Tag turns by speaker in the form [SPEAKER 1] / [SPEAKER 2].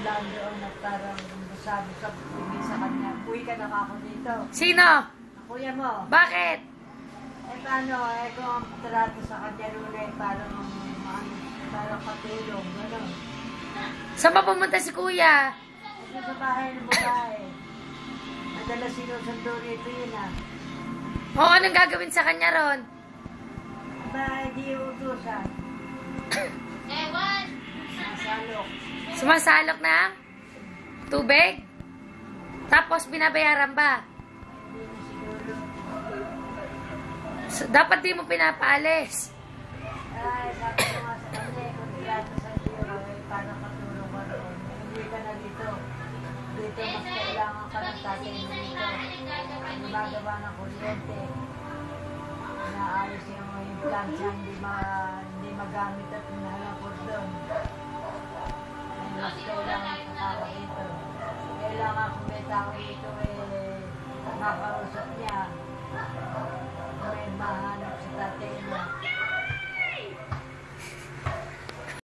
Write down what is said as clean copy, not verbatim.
[SPEAKER 1] lang doon at parang sabi sa kanya, uwi ka na ako dito.
[SPEAKER 2] Sino?
[SPEAKER 1] Kuya mo.
[SPEAKER 2] Bakit?
[SPEAKER 1] Eh paano, kung ang trato sa kanya noon eh, parang katulong, gano'n.
[SPEAKER 2] Saan ba pumunta si kuya?
[SPEAKER 1] Ito sa bahay ng babae. Madalas sinusundo rito yun ah.
[SPEAKER 2] O, anong gagawin sa kanya ron?
[SPEAKER 1] Ba, di utusan. Masalok.
[SPEAKER 2] Sumasalok ng tubig? Tapos binabayaran ba?
[SPEAKER 1] Hindi na siguro.
[SPEAKER 2] Dapat di mo pinapaalis.
[SPEAKER 1] Ay, sabi ko nga sa kanya, kung trato sa iyo, eh, parang katulong ka roon. Hindi ka na dito. Dito mas kailangan ka ng tatay mo dito. Gumagawa ng kuryente. Inaayos yung plancha, hindi magamit at nahalapot doon. Ay, mas kailangan ka tao dito. Kailangan kung may tao dito, eh, makausap niya.